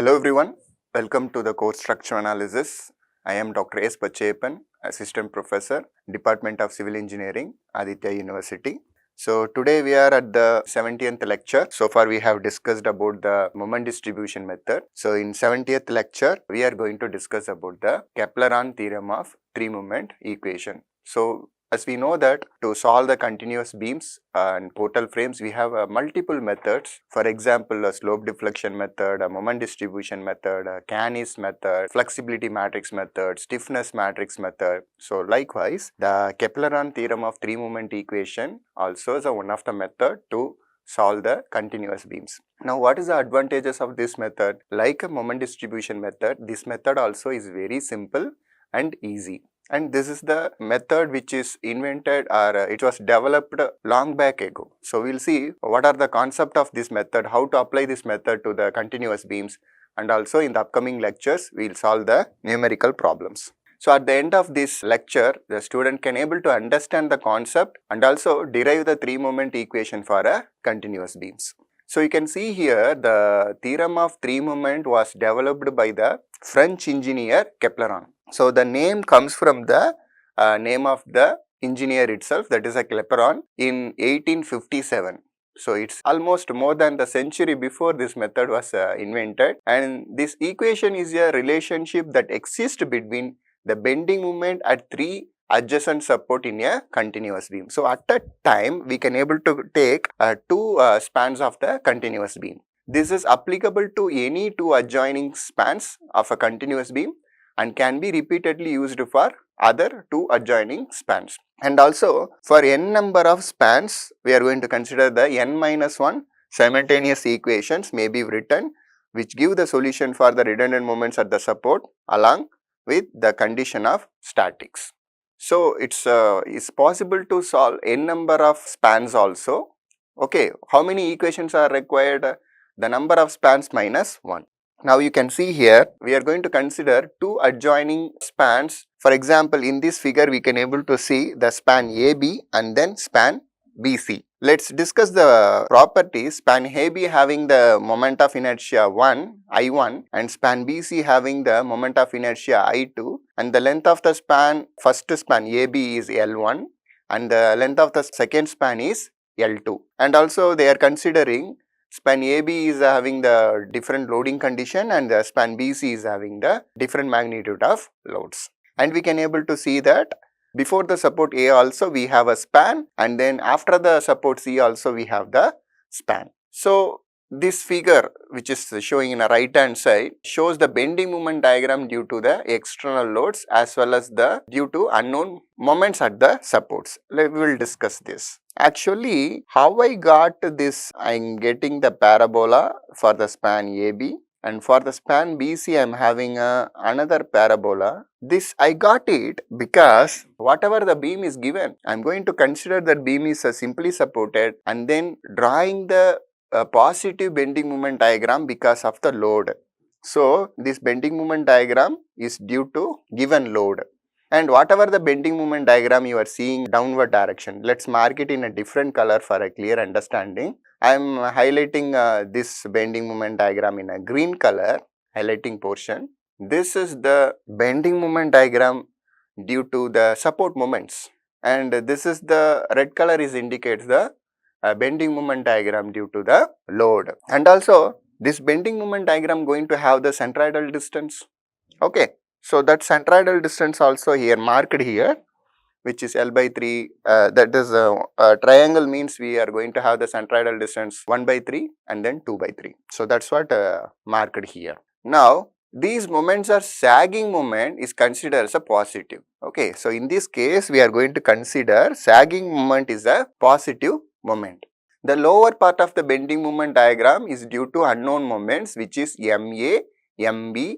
Hello everyone, welcome to the course structure analysis. I am Dr.S.Pachaiappan, Assistant Professor, Department of Civil Engineering, Aditya University. So today we are at the 70th lecture. So far we have discussed about the moment distribution method. So in 70th lecture, we are going to discuss about the Clapeyrons theorem of three-moment equation. So as we know that to solve the continuous beams and portal frames, we have multiple methods. For example, a slope deflection method, a moment distribution method, a Canis method, flexibility matrix method, stiffness matrix method. So likewise, the Clapeyrons theorem of three-moment equation also is one of the method to solve the continuous beams. Now, what is the advantages of this method? Like a moment distribution method, this method also is very simple and easy. And this is the method which is invented or it was developed long back ago. So, we will see what are the concept of this method, how to apply this method to the continuous beams, and also in the upcoming lectures we will solve the numerical problems. So, at the end of this lecture, the student can able to understand the concept and also derive the three-moment equation for a continuous beams. So, you can see here the theorem of three-moment was developed by the French engineer Clapeyron. So, the name comes from the name of the engineer itself, that is a Clapeyron, in 1857. So, it's almost more than the century before this method was invented, and this equation is a relationship that exists between the bending moment at three adjacent support in a continuous beam. So, at that time we can able to take two spans of the continuous beam. This is applicable to any two adjoining spans of a continuous beam and can be repeatedly used for other two adjoining spans. And also for n number of spans, we are going to consider the n minus 1 simultaneous equations may be written which give the solution for the redundant moments at the support along with the condition of statics. So, it's possible to solve n number of spans also. Okay, how many equations are required? The number of spans minus 1. Now, you can see here we are going to consider two adjoining spans. For example, in this figure we can able to see the span AB and then span BC. Let's discuss the properties. Span AB having the moment of inertia I1 and span BC having the moment of inertia I2, and the length of the span, first span AB is L1 and the length of the second span is L2, and also they are considering span AB is having the different loading condition and the span BC is having the different magnitude of loads. And we can able to see that before the support A also we have a span, and then after the support C also we have the span. So, this figure which is showing in the right hand side shows the bending moment diagram due to the external loads as well as the due to unknown moments at the supports. We will discuss this. Actually, how I got this, I am getting the parabola for the span AB, and for the span BC I am having another parabola. This I got it because whatever the beam is given, I am going to consider that beam is simply supported and then drawing the positive bending moment diagram because of the load. So, this bending moment diagram is due to given load. And whatever the bending moment diagram you are seeing downward direction, let's mark it in a different color for a clear understanding. I am highlighting this bending moment diagram in a green color, highlighting portion. This is the bending moment diagram due to the support moments, and this is the red color is indicates the bending moment diagram due to the load. And also this bending moment diagram going to have the centroidal distance. Okay. So, that centroidal distance also here marked here, which is L by 3, that is a triangle means we are going to have the centroidal distance 1 by 3 and then 2 by 3. So, that is what marked here. Now, these moments are sagging moment is considered as a positive. Okay. So, in this case we are going to consider sagging moment is a positive moment. The lower part of the bending moment diagram is due to unknown moments which is MA, MB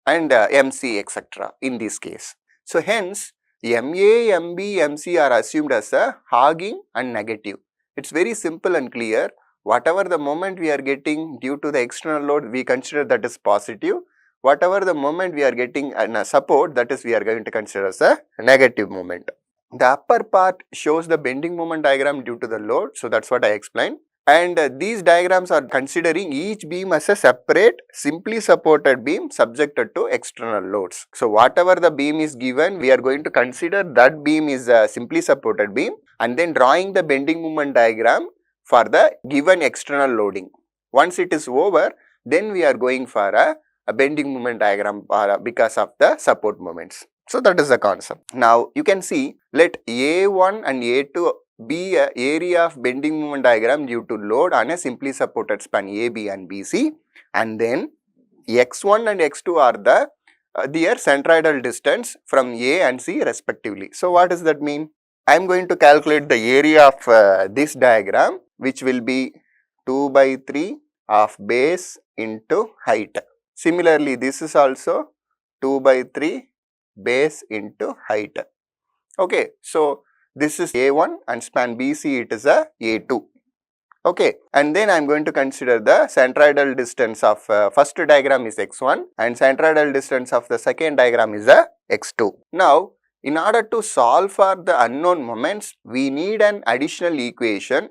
and MC etc. in this case. So, hence MA, MB, MC are assumed as a hogging and negative. It is very simple and clear. Whatever the moment we are getting due to the external load, we consider that is positive. Whatever the moment we are getting in a support, that is we are going to consider as a negative moment. The upper part shows the bending moment diagram due to the load. So, that is what I explained. And these diagrams are considering each beam as a separate simply supported beam subjected to external loads. So whatever the beam is given, we are going to consider that beam is a simply supported beam and then drawing the bending moment diagram for the given external loading. Once it is over, then we are going for a bending moment diagram because of the support moments. So that is the concept. Now you can see, let A1 and A2 be an area of bending moment diagram due to load on a simply supported span AB and BC, and then X1 and X2 are their centroidal distance from A and C respectively. So what does that mean? I am going to calculate the area of this diagram, which will be 2 by 3 of base into height. Similarly, this is also 2 by 3 base into height. Okay, so this is A1 and span BC it is a A2. Okay, and then I am going to consider the centroidal distance of first diagram is X1 and centroidal distance of the second diagram is a X2. Now, in order to solve for the unknown moments, we need an additional equation.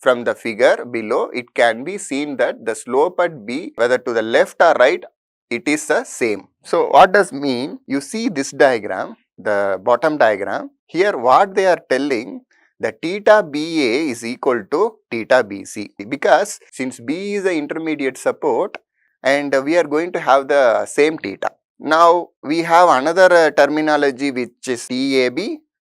From the figure below, it can be seen that the slope at B, whether to the left or right, it is the same. So, what does mean? You see this diagram, the bottom diagram. Here what they are telling, the theta BA is equal to theta BC, because since B is the intermediate support and we are going to have the same theta. Now we have another terminology which is TAB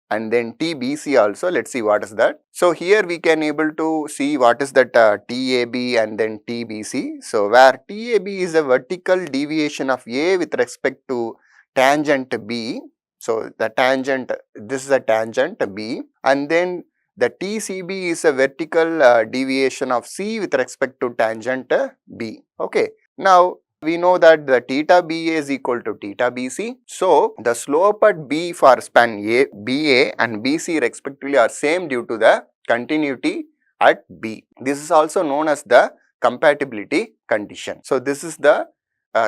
and then TBC also. Let's see what is that. So here we can able to see what is that TAB and then TBC. So where TAB is a vertical deviation of A with respect to tangent B. So the tangent, this is a tangent B, and then the TCB is a vertical deviation of C with respect to tangent B. Okay. Now we know that the theta BA is equal to theta BC. So the slope at B for span BA and BC respectively are same due to the continuity at B. This is also known as the compatibility condition. So this is the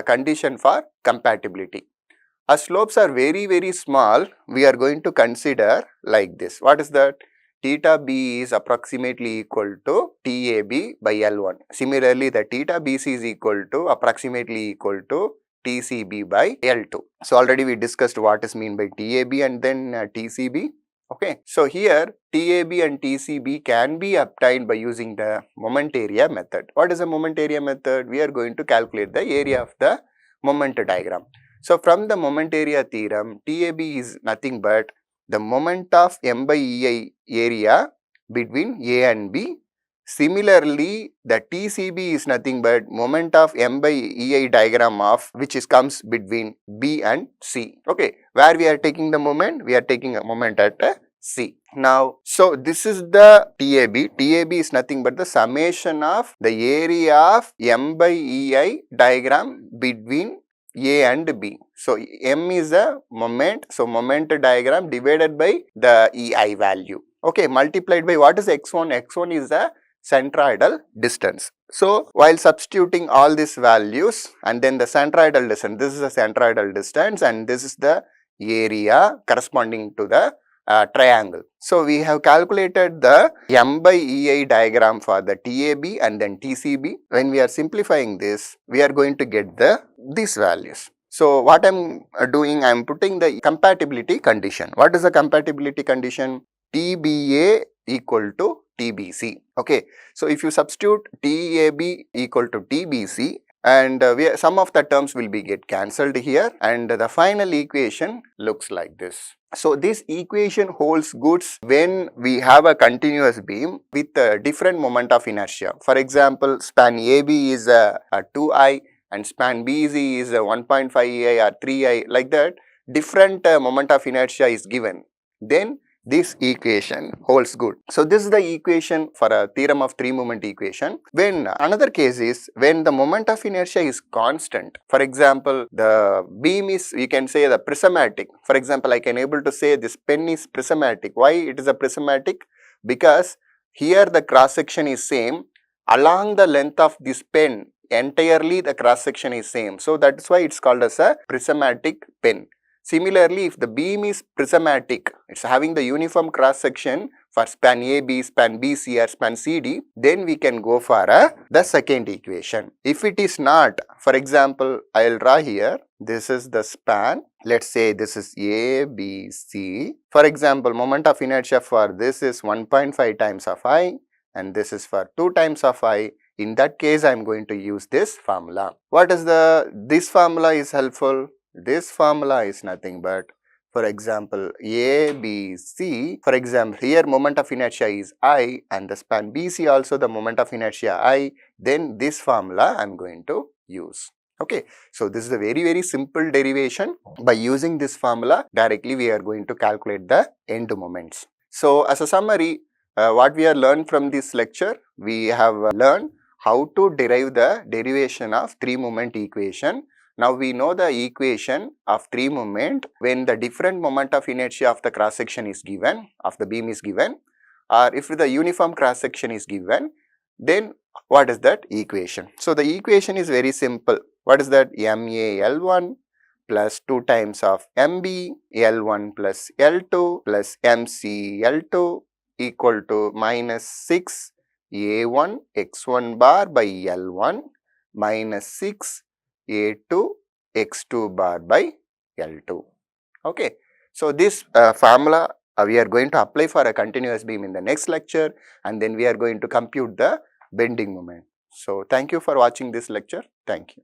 condition for compatibility. As slopes are very small, we are going to consider like this. What is that? Theta B is approximately equal to TAB by L1. Similarly, the theta BC is equal to approximately equal to TCB by L2. So already we discussed what is mean by TAB and then TCB. Okay. So here TAB and TCB can be obtained by using the moment area method. What is the moment area method? We are going to calculate the area of the moment diagram. So from the moment area theorem, TAB is nothing but the moment of M by EI area between A and B. Similarly, the TCB is nothing but moment of M by EI diagram of which is comes between B and C. Okay, where we are taking the moment? We are taking a moment at C. Now, so this is the TAB. TAB is nothing but the summation of the area of M by EI diagram between A and B. So M is a moment. So moment diagram divided by the EI value. Okay, multiplied by what is X1? X1 is the centroidal distance. So while substituting all these values and then the centroidal distance, this is the centroidal distance and this is the area corresponding to the triangle. So we have calculated the M by EI diagram for the TAB and then TCB. When we are simplifying this, we are going to get these values. So what I am doing, I am putting the compatibility condition. What is the compatibility condition? TBA equal to TBC. Okay. So if you substitute TAB equal to TBC, and some of the terms will be get cancelled here, and the final equation looks like this. So this equation holds good when we have a continuous beam with a different moment of inertia. For example, span AB is a 2i and span BC is a 1.5i or 3i, like that. Different moment of inertia is given. Then this equation holds good. So this is the equation for a theorem of three moment equation. When another case is when the moment of inertia is constant. For example, the beam is, we can say, the prismatic. For example, I can able to say this pen is prismatic. Why it is a prismatic? Because here the cross section is same. Along the length of this pen, entirely the cross section is same. So that's why it's called as a prismatic pen. Similarly, if the beam is prismatic, it's having the uniform cross section for span AB, span BC or span CD, then we can go for the second equation. If it is not, for example, I will draw here, this is the span, let's say this is A, B, C. For example, moment of inertia for this is 1.5 times of I and this is for 2 times of I. In that case, I am going to use this formula. What is this formula is helpful? This formula is nothing but, for example, A, B, C. For example, here moment of inertia is I and the span BC also the moment of inertia I. Then this formula I am going to use. Okay, so this is a very simple derivation. By using this formula, directly we are going to calculate the end moments. So as a summary, what we have learned from this lecture, we have learned how to derive the derivation of 3 moment equation. Now we know the equation of 3 moment when the different moment of inertia of the cross section is given, of the beam is given, or if the uniform cross section is given, then what is that equation? So the equation is very simple. What is that? MA_L1 plus 2 times of MB L1 plus L2 plus MC L2 equal to minus 6 A1 x1 bar by L1 minus 6 A2 x2 bar by L2. Okay. So this formula we are going to apply for a continuous beam in the next lecture, and then we are going to compute the bending moment. So thank you for watching this lecture. Thank you.